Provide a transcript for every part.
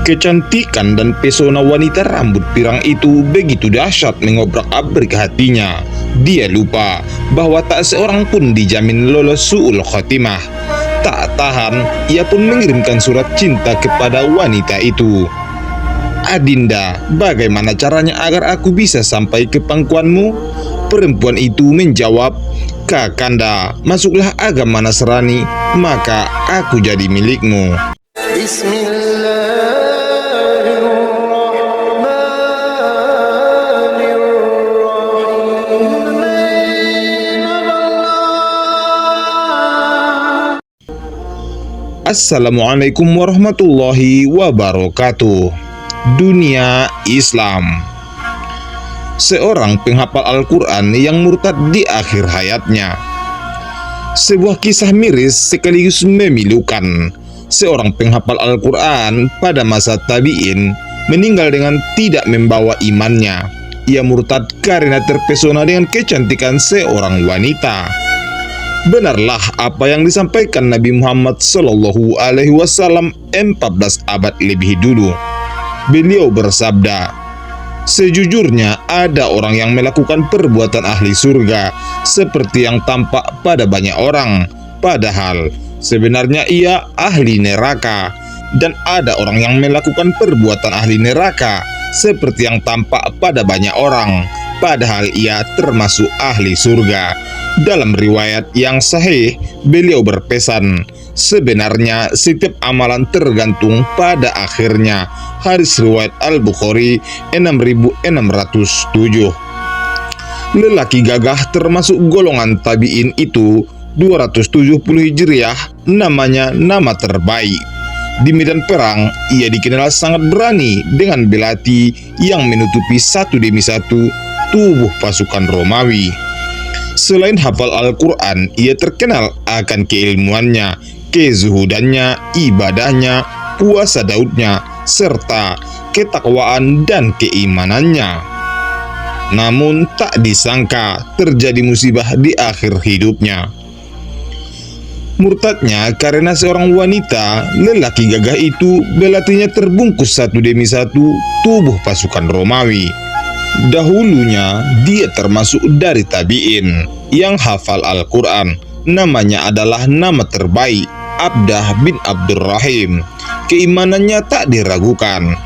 Kecantikan dan pesona wanita rambut pirang itu begitu dahsyat mengobrak-abrik hatinya. Dia lupa bahwa tak seorang pun dijamin lolos su'ul khotimah. Tak tahan, ia pun mengirimkan surat cinta kepada wanita itu. "Adinda, bagaimana caranya agar aku bisa sampai ke pangkuanmu?" Perempuan itu menjawab, "Kakanda, masuklah agama Nasrani, maka aku jadi milikmu." Assalamualaikum warahmatullahi wabarakatuh. Dunia Islam. Seorang penghafal Al-Quran yang murtad di akhir hayatnya. Sebuah kisah miris sekaligus memilukan. Seorang penghafal Al-Quran pada masa tabi'in meninggal dengan tidak membawa imannya. Ia murtad karena terpesona dengan kecantikan seorang wanita. Benarlah apa yang disampaikan Nabi Muhammad SAW 14 abad lebih dulu. Beliau bersabda, "Sejujurnya ada orang yang melakukan perbuatan ahli surga seperti yang tampak pada banyak orang, padahal sebenarnya ia ahli neraka. Dan ada orang yang melakukan perbuatan ahli neraka seperti yang tampak pada banyak orang, padahal ia termasuk ahli surga." Dalam riwayat yang sahih, beliau berpesan, "Sebenarnya setiap amalan tergantung pada akhirnya." Hadis riwayat Al-Bukhari 6607. Lelaki gagah termasuk golongan tabi'in itu 270 Hijriah, namanya nama terbaik. Di medan perang, ia dikenal sangat berani dengan belati yang menutupi satu demi satu tubuh pasukan Romawi. Selain hafal Al-Quran, ia terkenal akan keilmuannya, kezuhudannya, ibadahnya, puasa Daudnya, serta ketakwaan dan keimanannya. Namun tak disangka terjadi musibah di akhir hidupnya. Murtadnya karena seorang wanita, lelaki gagah itu belatinya terbungkus satu demi satu tubuh pasukan Romawi. Dahulunya dia termasuk dari tabi'in yang hafal Al-Quran. Namanya adalah nama terbaik, Abdah bin Abdurrahim. Keimanannya tak diragukan.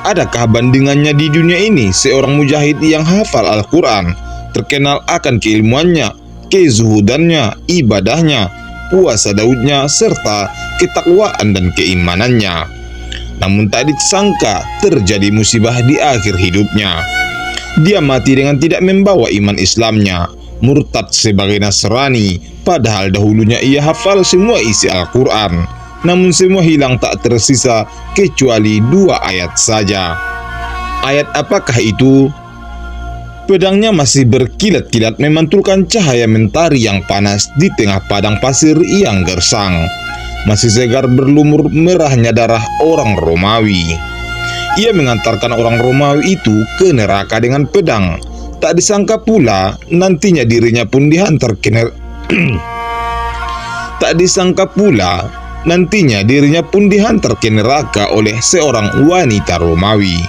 Adakah bandingannya di dunia ini seorang mujahid yang hafal Al-Quran, terkenal akan keilmuannya, kezuhudannya, ibadahnya, puasa Daudnya, serta ketakwaan dan keimanannya? Namun tak disangka terjadi musibah di akhir hidupnya. Dia mati dengan tidak membawa iman Islamnya, murtad sebagai Nasrani, padahal dahulunya ia hafal semua isi Al-Quran. Namun semua hilang, tak tersisa kecuali 2 ayat saja. Ayat apakah itu? Pedangnya masih berkilat-kilat memantulkan cahaya mentari yang panas di tengah padang pasir yang gersang. Masih segar berlumur merahnya darah orang Romawi. Ia mengantarkan orang Romawi itu ke neraka dengan pedang. Tak disangka pula nantinya dirinya pun dihantar ke neraka oleh seorang wanita Romawi.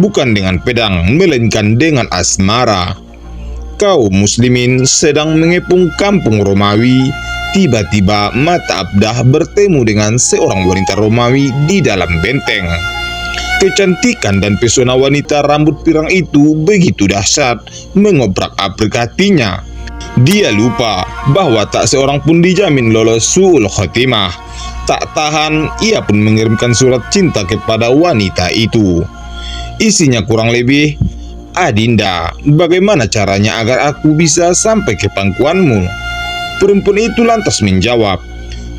Bukan dengan pedang, melainkan dengan asmara. Kaum muslimin sedang mengepung kampung Romawi. Tiba-tiba mata Abdah bertemu dengan seorang wanita Romawi di dalam benteng. Kecantikan dan pesona wanita rambut pirang itu begitu dahsyat mengobrak-abrik hatinya. Dia lupa bahwa tak seorang pun dijamin lolos su'ul khotimah. Tak tahan, ia pun mengirimkan surat cinta kepada wanita itu. Isinya kurang lebih, "Adinda, bagaimana caranya agar aku bisa sampai ke pangkuanmu?" Perempuan itu lantas menjawab,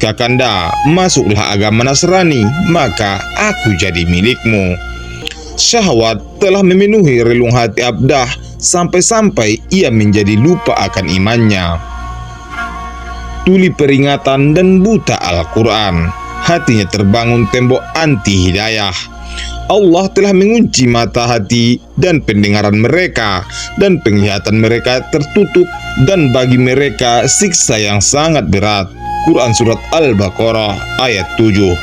"Kakanda, masuklah agama Nasrani, maka aku jadi milikmu." Syahwat telah memenuhi relung hati Abdah sampai-sampai ia menjadi lupa akan imannya. Tuli peringatan dan buta Al-Quran, hatinya terbangun tembok anti hidayah. Allah telah mengunci mata hati dan pendengaran mereka, dan penglihatan mereka tertutup, dan bagi mereka siksa yang sangat berat. Quran Surat Al-Baqarah ayat 7.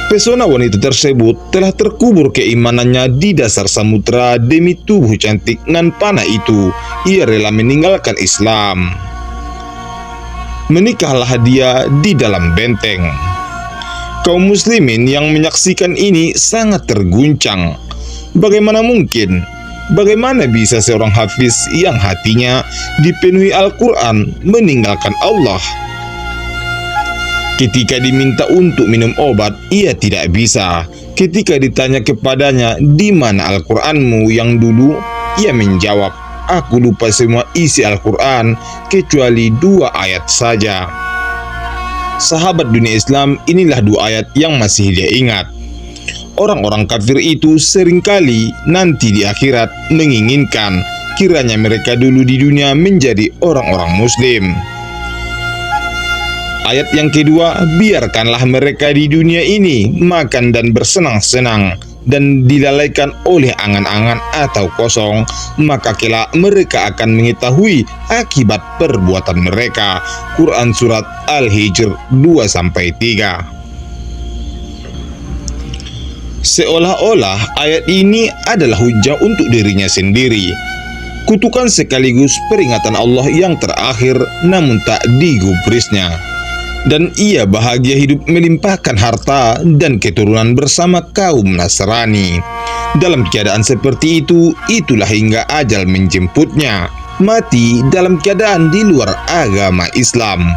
Pesona wanita tersebut telah terkubur keimanannya di dasar samudra demi tubuh cantik nan panah itu. Ia rela meninggalkan Islam. Menikahlah dia di dalam benteng. Kaum muslimin yang menyaksikan ini sangat terguncang. Bagaimana mungkin? Bagaimana bisa seorang hafiz yang hatinya dipenuhi Al-Quran meninggalkan Allah? Ketika diminta untuk minum obat, ia tidak bisa. Ketika ditanya kepadanya, di mana Al-Quranmu yang dulu? Ia menjawab, aku lupa semua isi Al-Quran, kecuali 2 ayat saja. Sahabat dunia Islam, inilah 2 ayat yang masih dia ingat. Orang-orang kafir itu seringkali nanti di akhirat menginginkan kiranya mereka dulu di dunia menjadi orang-orang muslim. Ayat yang kedua, biarkanlah mereka di dunia ini makan dan bersenang-senang dan dilalaikan oleh angan-angan atau kosong, maka kelak mereka akan mengetahui akibat perbuatan mereka. Quran Surat Al-Hijr 2-3. Seolah-olah ayat ini adalah hujah untuk dirinya sendiri. Kutukan sekaligus peringatan Allah yang terakhir namun tak digubrisnya. Dan ia bahagia hidup melimpahkan harta dan keturunan bersama kaum Nasrani. Dalam keadaan seperti itu, itulah hingga ajal menjemputnya. Mati dalam keadaan di luar agama Islam.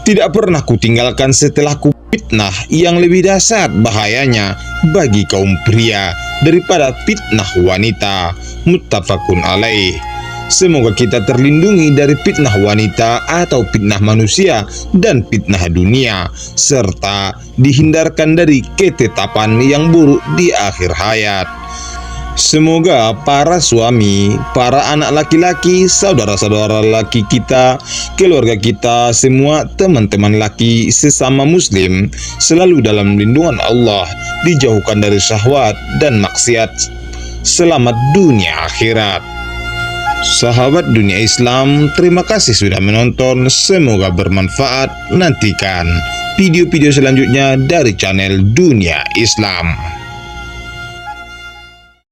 Tidak pernah kutinggalkan setelah fitnah yang lebih dahsyat bahayanya bagi kaum pria daripada fitnah wanita. Muttafaqun alaih. Semoga kita terlindungi dari fitnah wanita atau fitnah manusia dan fitnah dunia, serta dihindarkan dari ketetapan yang buruk di akhir hayat. Semoga para suami, para anak laki-laki, saudara-saudara laki kita, keluarga kita, semua teman-teman laki sesama muslim selalu dalam lindungan Allah, dijauhkan dari syahwat dan maksiat. Selamat dunia akhirat. Sahabat dunia Islam, terima kasih sudah menonton. Semoga bermanfaat. Nantikan video-video selanjutnya dari channel Dunia Islam.